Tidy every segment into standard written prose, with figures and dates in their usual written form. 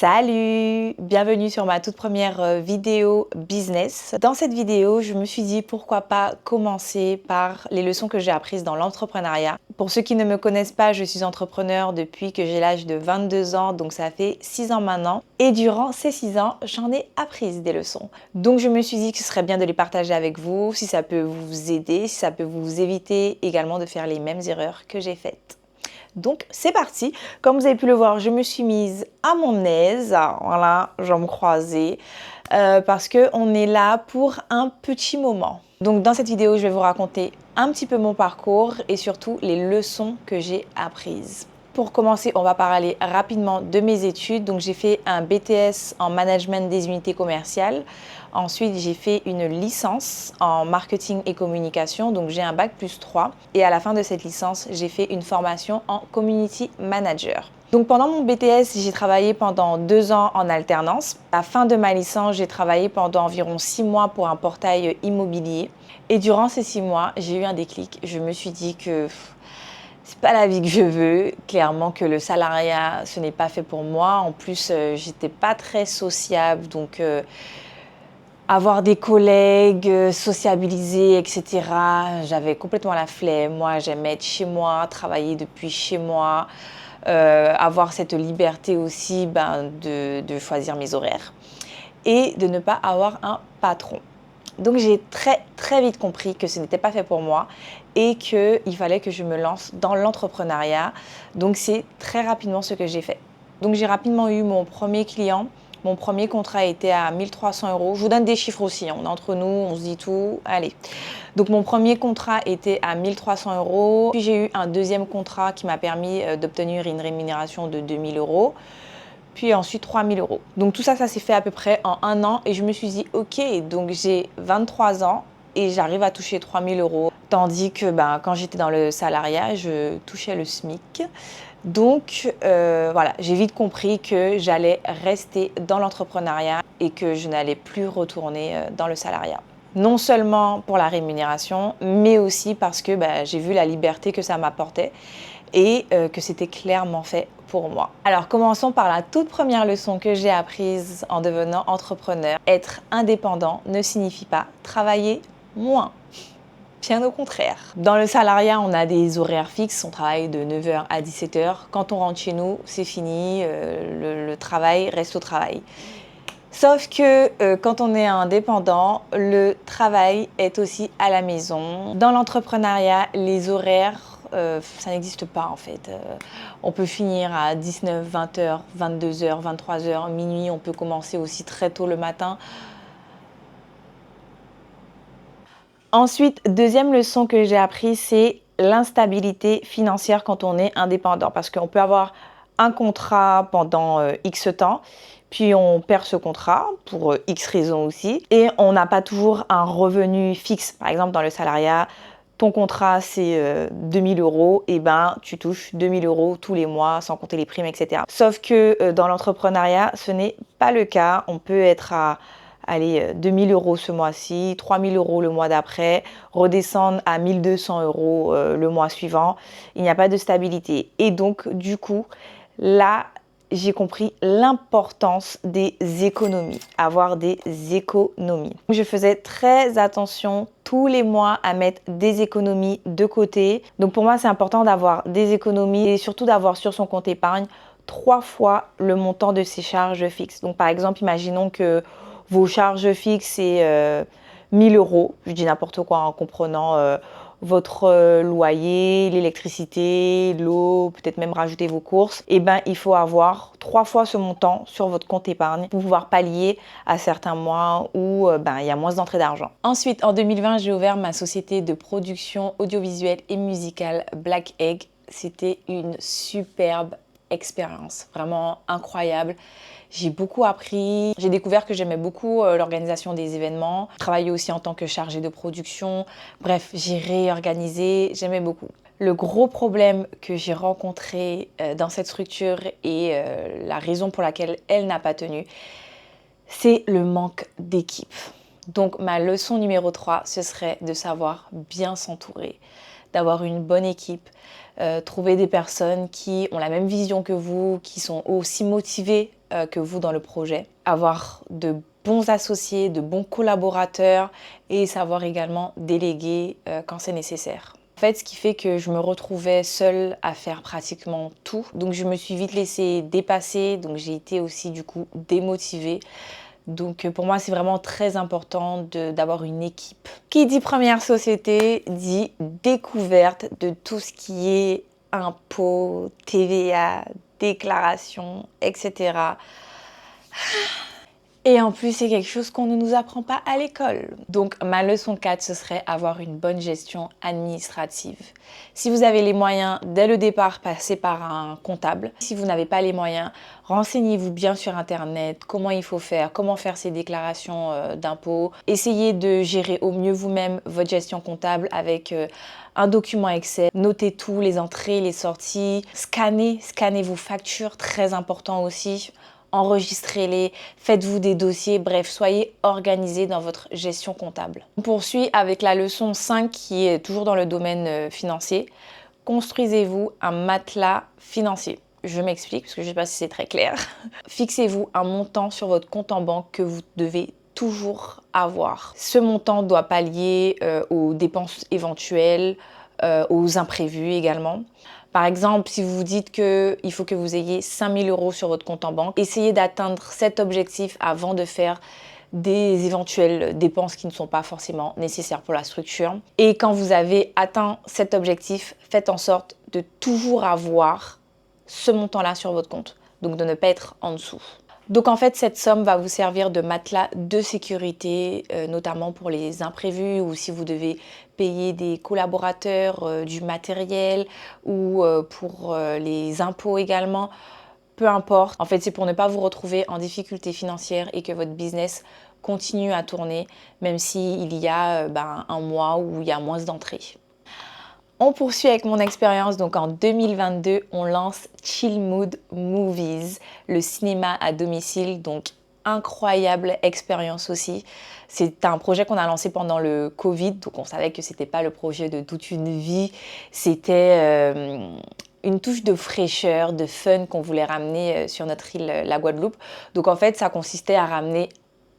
Salut! Bienvenue sur ma toute première vidéo business. Dans cette vidéo, je me suis dit pourquoi pas commencer par les leçons que j'ai apprises dans l'entrepreneuriat. Pour ceux qui ne me connaissent pas, je suis entrepreneur depuis que j'ai l'âge de 22 ans, donc ça fait 6 ans maintenant. Et durant ces 6 ans, j'en ai appris des leçons. Donc je me suis dit que ce serait bien de les partager avec vous, si ça peut vous aider, si ça peut vous éviter également de faire les mêmes erreurs que j'ai faites. Donc c'est parti, comme vous avez pu le voir, je me suis mise à mon aise, voilà, jambes croisées, parce qu'on est là pour un petit moment. Donc dans cette vidéo, je vais vous raconter un petit peu mon parcours et surtout les leçons que j'ai apprises. Pour commencer, on va parler rapidement de mes études. Donc j'ai fait un BTS en management des unités commerciales. Ensuite, j'ai fait une licence en marketing et communication. Donc j'ai un bac plus 3. Et à la fin de cette licence, j'ai fait une formation en community manager. Donc pendant mon BTS, j'ai travaillé pendant 2 ans en alternance. À la fin de ma licence, j'ai travaillé pendant environ 6 mois pour un portail immobilier. Et durant ces 6 mois, j'ai eu un déclic. Je me suis dit que c'est pas la vie que je veux, clairement que le salariat, ce n'est pas fait pour moi. En plus, j'étais pas très sociable, donc avoir des collègues, sociabiliser, etc. J'avais complètement la flemme. Moi, j'aimais être chez moi, travailler depuis chez moi, avoir cette liberté aussi de choisir mes horaires et de ne pas avoir un patron. Donc j'ai très vite compris que ce n'était pas fait pour moi et qu'il fallait que je me lance dans l'entrepreneuriat. Donc c'est très rapidement ce que j'ai fait. Donc j'ai rapidement eu mon premier client. Mon premier contrat était à 1 300 €. Je vous donne des chiffres aussi, on est entre nous, on se dit tout. Allez. Donc mon premier contrat était à 1 300 €. Puis j'ai eu un deuxième contrat qui m'a permis d'obtenir une rémunération de 2 000 €. Puis ensuite 3 000 €. Donc tout ça, ça s'est fait à peu près en 1 an et je me suis dit ok, donc j'ai 23 ans et j'arrive à toucher 3 000 €. Tandis que quand j'étais dans le salariat, je touchais le SMIC. Donc voilà, j'ai vite compris que j'allais rester dans l'entrepreneuriat et que je n'allais plus retourner dans le salariat. Non seulement pour la rémunération, mais aussi parce que j'ai vu la liberté que ça m'apportait et que c'était clairement fait pour moi. Alors commençons par la toute première leçon que j'ai apprise en devenant entrepreneur. Être indépendant ne signifie pas travailler moins. Bien au contraire. Dans le salariat, on a des horaires fixes, on travaille de 9 h à 17 h. Quand on rentre chez nous, c'est fini, le travail reste au travail. Sauf que quand on est indépendant, le travail est aussi à la maison. Dans l'entrepreneuriat, les horaires, ça n'existe pas en fait. On peut finir à 19, 20 h, 22 h, 23 h, minuit. On peut commencer aussi très tôt le matin. Ensuite, deuxième leçon que j'ai apprise, c'est l'instabilité financière quand on est indépendant. Parce qu'on peut avoir un contrat pendant X temps, puis on perd ce contrat pour X raisons aussi. Et on n'a pas toujours un revenu fixe. Par exemple, dans le salariat, ton contrat c'est 2 000 €, et tu touches 2 000 € tous les mois sans compter les primes, etc. Sauf que dans l'entrepreneuriat, ce n'est pas le cas. On peut être à 2 000 € ce mois-ci, 3 000 € le mois d'après, redescendre à 1 200 € le mois suivant. Il n'y a pas de stabilité. Et donc, du coup, là, j'ai compris l'importance des économies, avoir des économies. Je faisais très attention tous les mois à mettre des économies de côté. Donc pour moi, c'est important d'avoir des économies et surtout d'avoir sur son compte épargne 3 fois le montant de ses charges fixes. Donc par exemple, imaginons que vos charges fixes, c'est 1 000 €, je dis n'importe quoi en comprenant votre loyer, l'électricité, l'eau, peut-être même rajouter vos courses, et il faut avoir 3 fois ce montant sur votre compte épargne pour pouvoir pallier à certains mois où il y a moins d'entrée d'argent. Ensuite, en 2020, j'ai ouvert ma société de production audiovisuelle et musicale Black Egg. C'était une superbe expérience, vraiment incroyable. J'ai beaucoup appris, j'ai découvert que j'aimais beaucoup l'organisation des événements, travailler aussi en tant que chargée de production. Bref, j'ai réorganisé, j'aimais beaucoup. Le gros problème que j'ai rencontré dans cette structure et la raison pour laquelle elle n'a pas tenu, c'est le manque d'équipe. Donc ma leçon numéro 3, ce serait de savoir bien s'entourer, d'avoir une bonne équipe, trouver des personnes qui ont la même vision que vous, qui sont aussi motivées que vous dans le projet, avoir de bons associés, de bons collaborateurs et savoir également déléguer quand c'est nécessaire. En fait, ce qui fait que je me retrouvais seule à faire pratiquement tout. Donc je me suis vite laissée dépasser, donc j'ai été aussi du coup démotivée. Donc pour moi, c'est vraiment très important d'avoir une équipe. Qui dit première société, dit découverte de tout ce qui est impôts, TVA, déclaration, etc. Et en plus, c'est quelque chose qu'on ne nous apprend pas à l'école. Donc ma leçon 4, ce serait avoir une bonne gestion administrative. Si vous avez les moyens, dès le départ, passez par un comptable. Si vous n'avez pas les moyens, renseignez-vous bien sur Internet, comment il faut faire, comment faire ces déclarations d'impôts. Essayez de gérer au mieux vous-même votre gestion comptable avec un document Excel. Notez tout, les entrées, les sorties. Scannez vos factures, très important aussi. Enregistrez-les, faites-vous des dossiers, bref, soyez organisés dans votre gestion comptable. On poursuit avec la leçon 5 qui est toujours dans le domaine financier. Construisez-vous un matelas financier. Je m'explique parce que je ne sais pas si c'est très clair. Fixez-vous un montant sur votre compte en banque que vous devez toujours avoir. Ce montant doit pallier aux dépenses éventuelles, aux imprévus également. Par exemple, si vous vous dites qu'il faut que vous ayez 5 000 € sur votre compte en banque, essayez d'atteindre cet objectif avant de faire des éventuelles dépenses qui ne sont pas forcément nécessaires pour la structure. Et quand vous avez atteint cet objectif, faites en sorte de toujours avoir ce montant-là sur votre compte, donc de ne pas être en dessous. Donc en fait, cette somme va vous servir de matelas de sécurité, notamment pour les imprévus ou si vous devez payer des collaborateurs, du matériel ou pour les impôts également. Peu importe. En fait, c'est pour ne pas vous retrouver en difficulté financière et que votre business continue à tourner, même s'il y a un mois où il y a moins d'entrées. On poursuit avec mon expérience. Donc en 2022, on lance Chill Mood Movies, le cinéma à domicile. Donc incroyable expérience aussi. C'est un projet qu'on a lancé pendant le Covid, donc on savait que c'était pas le projet de toute une vie. C'était une touche de fraîcheur, de fun qu'on voulait ramener sur notre île, la Guadeloupe. Donc en fait, ça consistait à ramener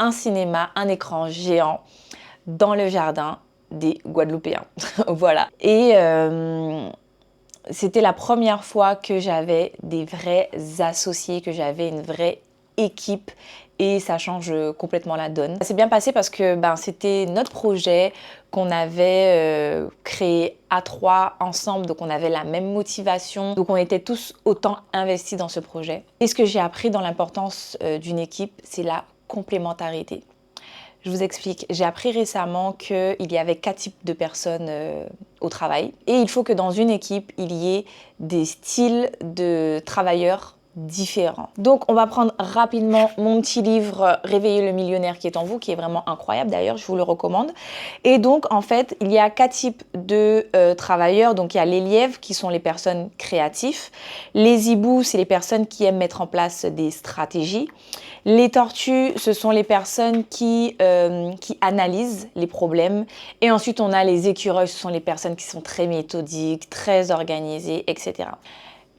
un cinéma, un écran géant dans le jardin des Guadeloupéens. Voilà. Et c'était la première fois que j'avais des vrais associés, que j'avais une vraie équipe et ça change complètement la donne. Ça s'est bien passé parce que c'était notre projet qu'on avait créé à 3 ensemble, donc on avait la même motivation, donc on était tous autant investis dans ce projet. Et ce que j'ai appris dans l'importance d'une équipe, c'est la complémentarité. Je vous explique, j'ai appris récemment qu'il y avait 4 types de personnes au travail et il faut que dans une équipe, il y ait des styles de travailleurs différents. Donc on va prendre rapidement mon petit livre Réveiller le millionnaire qui est en vous, qui est vraiment incroyable d'ailleurs, je vous le recommande. Et donc en fait, il y a 4 types de travailleurs. Donc il y a les lièvres qui sont les personnes créatives, les hiboux, c'est les personnes qui aiment mettre en place des stratégies. Les tortues, ce sont les personnes qui analysent les problèmes. Et ensuite, on a les écureuils, ce sont les personnes qui sont très méthodiques, très organisées, etc.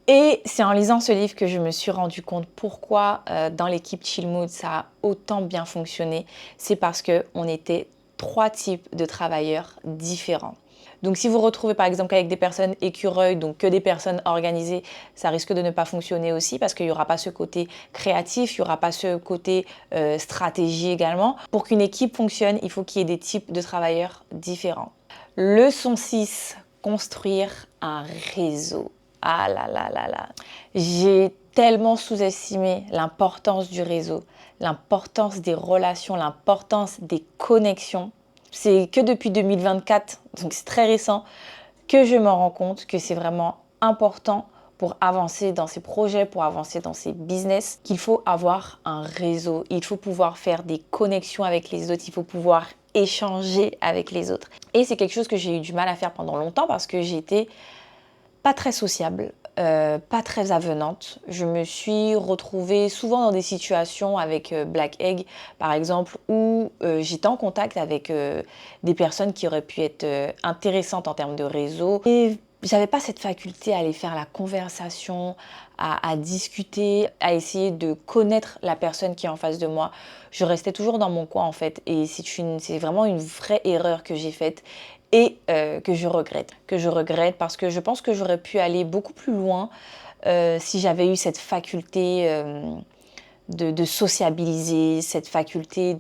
Et c'est en lisant ce livre que je me suis rendu compte pourquoi dans l'équipe Chill Mood, ça a autant bien fonctionné. C'est parce qu'on était 3 types de travailleurs différents. Donc si vous retrouvez par exemple avec des personnes écureuils, donc que des personnes organisées, ça risque de ne pas fonctionner aussi parce qu'il n'y aura pas ce côté créatif, il n'y aura pas ce côté stratégie également. Pour qu'une équipe fonctionne, il faut qu'il y ait des types de travailleurs différents. Leçon 6, construire un réseau. Ah là là là là. J'ai tellement sous-estimé l'importance du réseau, l'importance des relations, l'importance des connexions. C'est que depuis 2024, donc c'est très récent, que je me rends compte que c'est vraiment important pour avancer dans ces projets, pour avancer dans ces business, qu'il faut avoir un réseau. Il faut pouvoir faire des connexions avec les autres, il faut pouvoir échanger avec les autres. Et c'est quelque chose que j'ai eu du mal à faire pendant longtemps parce que j'étais pas très sociable, pas très avenante. Je me suis retrouvée souvent dans des situations avec Black Egg, par exemple, où j'étais en contact avec des personnes qui auraient pu être intéressantes en termes de réseau. Et j'avais pas cette faculté à aller faire la conversation, à discuter, à essayer de connaître la personne qui est en face de moi. Je restais toujours dans mon coin en fait et c'est vraiment une vraie erreur que j'ai faite et que je regrette. Que je regrette parce que je pense que j'aurais pu aller beaucoup plus loin si j'avais eu cette faculté de sociabiliser, cette faculté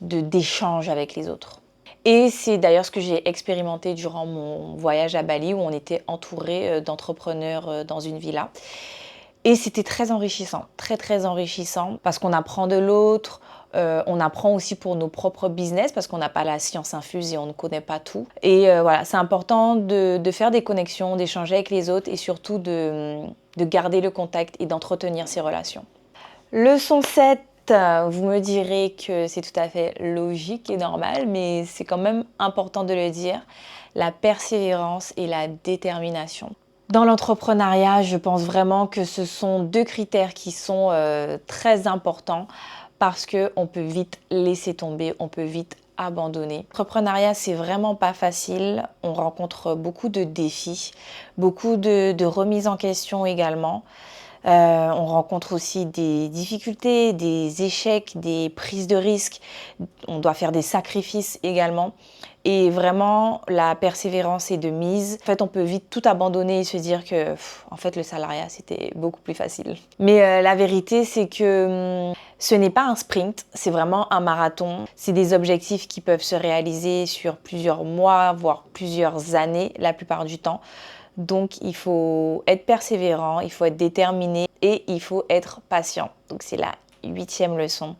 d'échange avec les autres. Et c'est d'ailleurs ce que j'ai expérimenté durant mon voyage à Bali où on était entouré d'entrepreneurs dans une villa. Et c'était très enrichissant, très très enrichissant parce qu'on apprend de l'autre, on apprend aussi pour nos propres business parce qu'on n'a pas la science infuse et on ne connaît pas tout. Et voilà, c'est important de faire des connexions, d'échanger avec les autres et surtout de garder le contact et d'entretenir ces relations. Leçon 7, vous me direz que c'est tout à fait logique et normal, mais c'est quand même important de le dire, la persévérance et la détermination. Dans l'entrepreneuriat, je pense vraiment que ce sont deux critères qui sont très importants parce qu'on peut vite laisser tomber, on peut vite abandonner. L'entrepreneuriat, c'est vraiment pas facile. On rencontre beaucoup de défis, beaucoup de remises en question également. On rencontre aussi des difficultés, des échecs, des prises de risques. On doit faire des sacrifices également. Et vraiment, la persévérance est de mise. En fait, on peut vite tout abandonner et se dire que, en fait, le salariat, c'était beaucoup plus facile. Mais la vérité, c'est que ce n'est pas un sprint, c'est vraiment un marathon. C'est des objectifs qui peuvent se réaliser sur plusieurs mois, voire plusieurs années, la plupart du temps. Donc, il faut être persévérant, il faut être déterminé et il faut être patient. Donc, c'est la 8e leçon,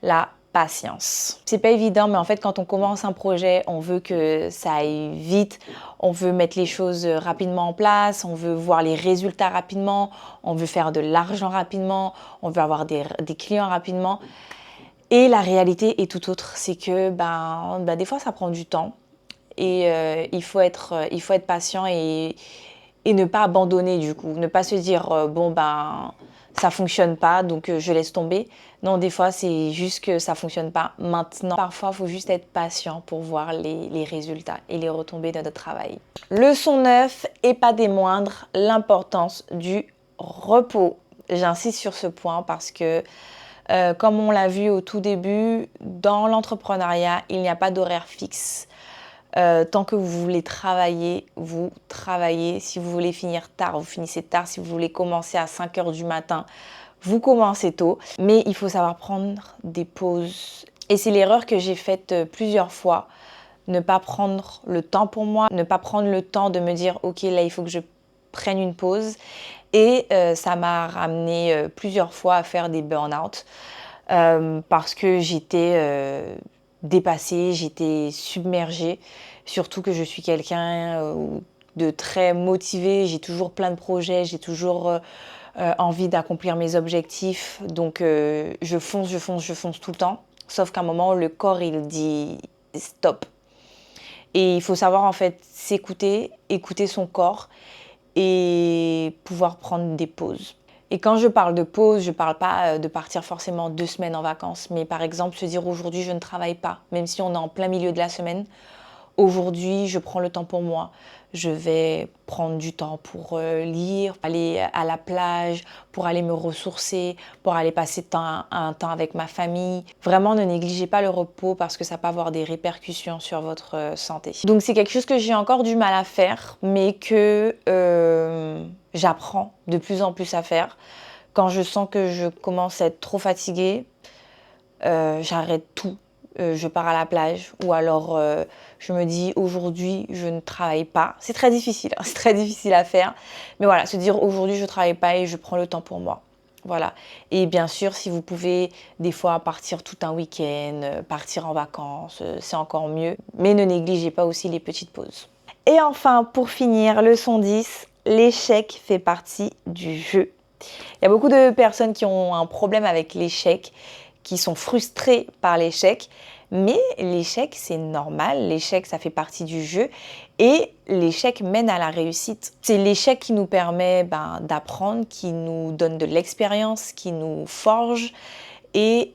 la patience. C'est pas évident, mais en fait, quand on commence un projet, on veut que ça aille vite, on veut mettre les choses rapidement en place, on veut voir les résultats rapidement, on veut faire de l'argent rapidement, on veut avoir des clients rapidement. Et la réalité est tout autre, c'est que des fois, ça prend du temps. Et il faut être patient et ne pas abandonner du coup. Ne pas se dire ça fonctionne pas donc je laisse tomber. Non, des fois c'est juste que ça fonctionne pas maintenant. Parfois il faut juste être patient pour voir les résultats et les retombées de notre travail. Leçon 9 et pas des moindres, l'importance du repos. J'insiste sur ce point parce que comme on l'a vu au tout début, dans l'entrepreneuriat, il n'y a pas d'horaire fixe. Tant que vous voulez travailler, vous travaillez. Si vous voulez finir tard, vous finissez tard. Si vous voulez commencer à 5 heures du matin, vous commencez tôt. Mais il faut savoir prendre des pauses. Et c'est l'erreur que j'ai faite plusieurs fois. Ne pas prendre le temps pour moi, ne pas prendre le temps de me dire « Ok, là, il faut que je prenne une pause ». Et ça m'a ramené plusieurs fois à faire des burn-out parce que j'étais dépassée, j'étais submergée. Surtout que je suis quelqu'un de très motivé, j'ai toujours plein de projets, j'ai toujours envie d'accomplir mes objectifs. Donc je fonce tout le temps. Sauf qu'à un moment, le corps, il dit stop. Et il faut savoir en fait s'écouter, écouter son corps et pouvoir prendre des pauses. Et quand je parle de pause, je ne parle pas de partir forcément 2 semaines en vacances, mais par exemple se dire aujourd'hui je ne travaille pas, même si on est en plein milieu de la semaine. Aujourd'hui, je prends le temps pour moi. Je vais prendre du temps pour lire, aller à la plage, pour aller me ressourcer, pour aller passer un temps avec ma famille. Vraiment, ne négligez pas le repos parce que ça peut avoir des répercussions sur votre santé. Donc, c'est quelque chose que j'ai encore du mal à faire, mais que j'apprends de plus en plus à faire. Quand je sens que je commence à être trop fatiguée, j'arrête tout. Je pars à la plage ou alors je me dis aujourd'hui je ne travaille pas. C'est très difficile, c'est très difficile à faire. Mais voilà, se dire aujourd'hui je ne travaille pas et je prends le temps pour moi. Voilà. Et bien sûr, si vous pouvez des fois partir tout un week-end, partir en vacances, c'est encore mieux. Mais ne négligez pas aussi les petites pauses. Et enfin, pour finir, leçon 10, l'échec fait partie du jeu. Il y a beaucoup de personnes qui ont un problème avec l'échec, qui sont frustrés par l'échec, mais l'échec c'est normal, l'échec ça fait partie du jeu et l'échec mène à la réussite. C'est l'échec qui nous permet d'apprendre, qui nous donne de l'expérience, qui nous forge et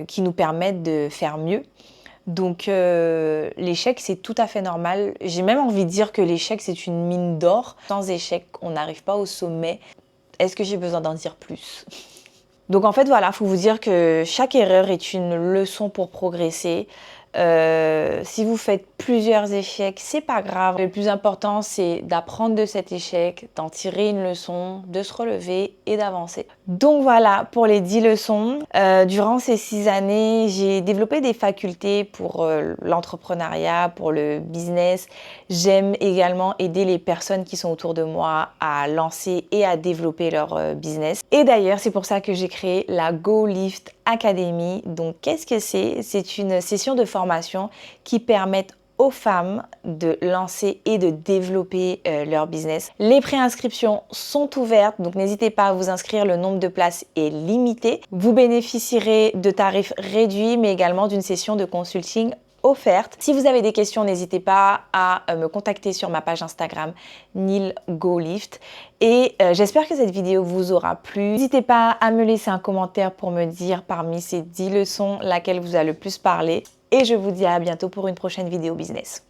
qui nous permet de faire mieux. Donc l'échec c'est tout à fait normal. J'ai même envie de dire que l'échec c'est une mine d'or. Sans échec on n'arrive pas au sommet. Est-ce que j'ai besoin d'en dire plus? Donc en fait, voilà, il faut vous dire que chaque erreur est une leçon pour progresser. Si vous faites plusieurs échecs, c'est pas grave. Le plus important, c'est d'apprendre de cet échec, d'en tirer une leçon, de se relever et d'avancer. Donc voilà pour les 10 leçons. Durant ces 6 années, j'ai développé des facultés pour l'entrepreneuriat, pour le business. J'aime également aider les personnes qui sont autour de moi à lancer et à développer leur business. Et d'ailleurs, c'est pour ça que j'ai créé la Go Lift Academy. Donc qu'est-ce que c'est? C'est une session de formation qui permettent aux femmes de lancer et de développer leur business. Les préinscriptions sont ouvertes, donc n'hésitez pas à vous inscrire, le nombre de places est limité. Vous bénéficierez de tarifs réduits, mais également d'une session de consulting offerte. Si vous avez des questions, n'hésitez pas à me contacter sur ma page Instagram NilGoLift. Et j'espère que cette vidéo vous aura plu. N'hésitez pas à me laisser un commentaire pour me dire parmi ces 10 leçons laquelle vous a le plus parlé. Et je vous dis à bientôt pour une prochaine vidéo business.